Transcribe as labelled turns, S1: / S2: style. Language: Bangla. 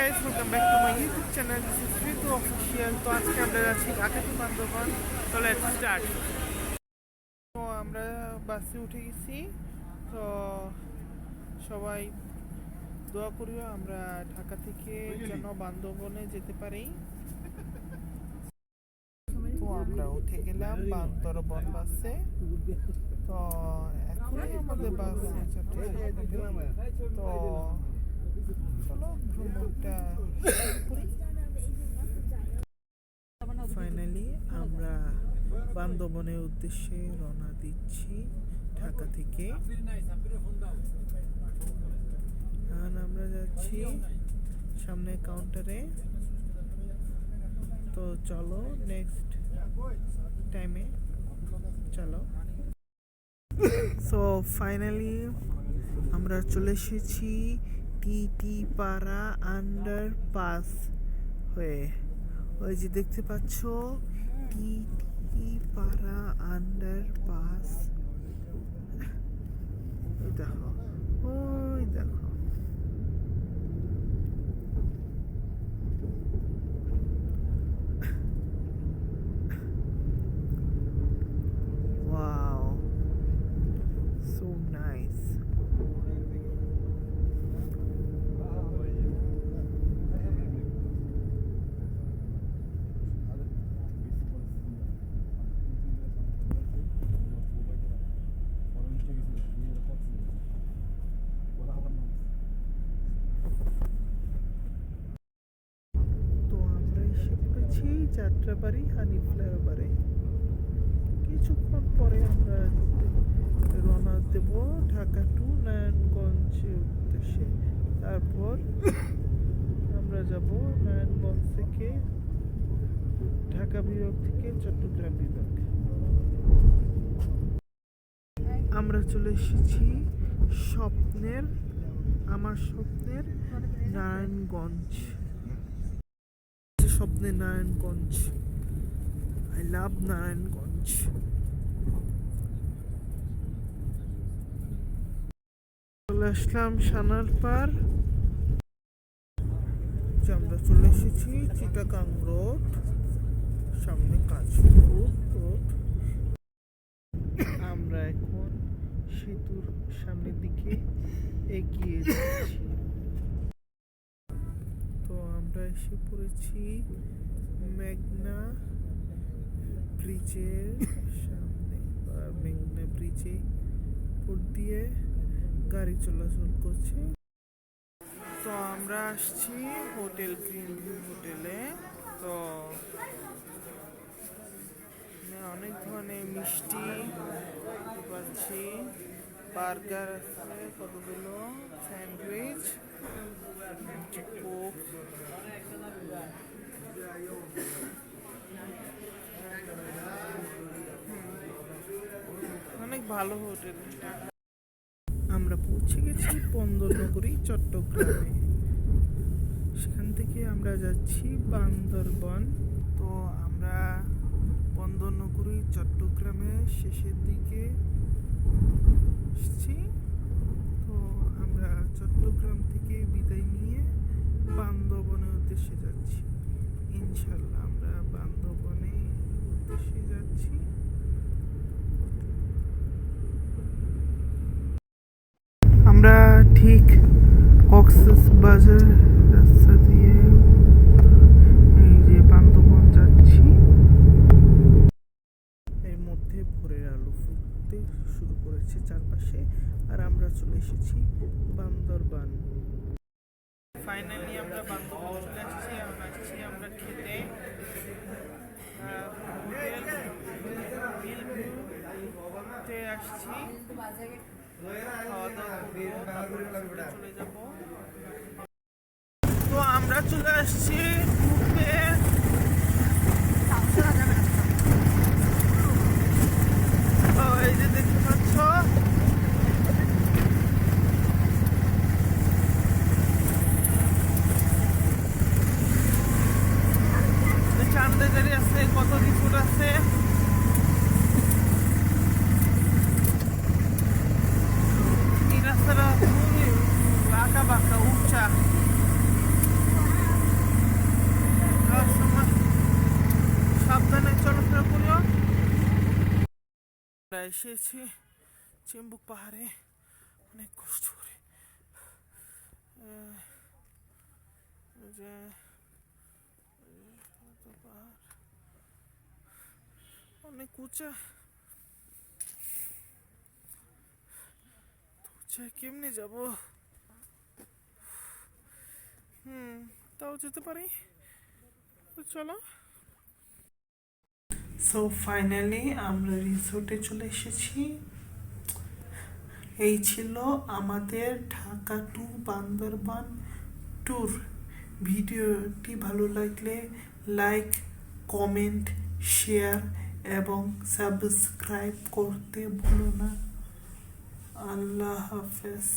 S1: guys, welcome back to my YouTube channel. This is Ritu Official. তো আজকে আমরা যাচ্ছি ঢাকা টু বান্দরবান। তো লেটস স্টার্ট। তো আমরা বাসে উঠে গেছি। তো সবাই দোয়া করিও আমরা ঢাকা থেকে যেন বান্দরবনে যেতে পারি। তো আমরা উঠে গেলাম বান্দরবন বাসে। তো এখনই আমাদের বাস তো চলো ভ্রমণটা ফাইনালি আমরা বান্দরবনের উদ্দেশ্যে রওনা দিচ্ছি ঢাকা থেকে। আর আমরা যাচ্ছি সামনে কাউন্টারে। তো চলো নেক্সট টাইমে চলো। সো ফাইনালি আমরা চলে এসেছি টিটি পাড়া আন্ডারপাস হয়ে। ওই যে দেখতে পাচ্ছ টিটি পাড়া আন্ডারপাস, ওই দেখো ওই দেখো। Wow, so nice. যাত্রাবাড়ি হানি ফ্লাইওভারে কিছুক্ষণ পরে আমরা রওনা দেব ঢাকা টু নারায়ণগঞ্জের উদ্দেশ্যে। তারপর আমরা যাব নারায়ণগঞ্জ থেকে ঢাকা বিভাগ থেকে চট্টগ্রাম বিভাগ। আমরা চলে এসেছি আমার স্বপ্নের নারায়ণগঞ্জ। স্বপ্নের নারায়ণগঞ্জ, আই লাভ নারায়ণগঞ্জ। চলে আসলাম সানারপার। আমরা চলে এসেছি চিটাগাং রোড, সামনে কাশীপুর রোড। আমরা এখন সেতুর সামনের দিকে এগিয়ে যাচ্ছি। তো আমরা এসে পড়েছি মেঘনা ব্রিজের সামনে। মেঘনা ব্রিজে উপর দিয়ে গাড়ি চলাচল করছে। তো আমরা আসছি হোটেল গ্রিন ভিউ হোটেলে। তো অনেক ধরনের মিষ্টি পাচ্ছি, বার্গার আছে কতগুলো, স্যান্ডউইচ, কোক। অনেক ভালো হোটেল। আমরা পৌঁছে গেছি বন্দরনগরী চট্টগ্রামে। সেখান থেকে আমরা যাচ্ছি বান্দরবন। তো আমরা বন্দরনগরী চট্টগ্রামের শেষের দিকে এসেছি। তো আমরা চট্টগ্রাম থেকে বিদায় নিয়ে বান্দরবনের উদ্দেশ্যে যাচ্ছি। ইনশাল্লাহ আমরা বান্দরবনের উদ্দেশ্যে যাচ্ছি। আমরা ঠিক কক্সবাজার রাস্তা দিয়ে এই যে বান্দরবন যাচ্ছি। এর মধ্যে ভোরের আলো ফুটতে শুরু করেছে চারপাশে, আর আমরা চলে এসেছি বান্দরবান। ফাইনালি আমরা বান্দরবান চলে আসছি। আমরা খেতে আসছি, খাওয়া দাওয়া চলে যাব। তো আমরা চলে আসছি ঘুরতে। তো এই যে দেখতে পাচ্ছ চান্দেদারি আছে, কত রিসোর্ট আছে। এই রাস্তাটা খুবই বাঁকা বাঁকা উঁচা। এসেছি চিম্বুক পাহাড়ে অনেক কষ্ট করে। এই যে পাহাড় অনেক উঁচা, কেমনে যাব? তাও যেতে পারি, চলো। সো ফাইনালি আমরা রিসোর্টে চলে এসেছি। এই ছিল আমাদের ঢাকা টু বান্দরবান ট্যুর। ভিডিওটি ভালো লাগলে লাইক, কমেন্ট, শেয়ার এবং সাবস্ক্রাইব করতে ভুলো না। আল্লাহ হাফেজ।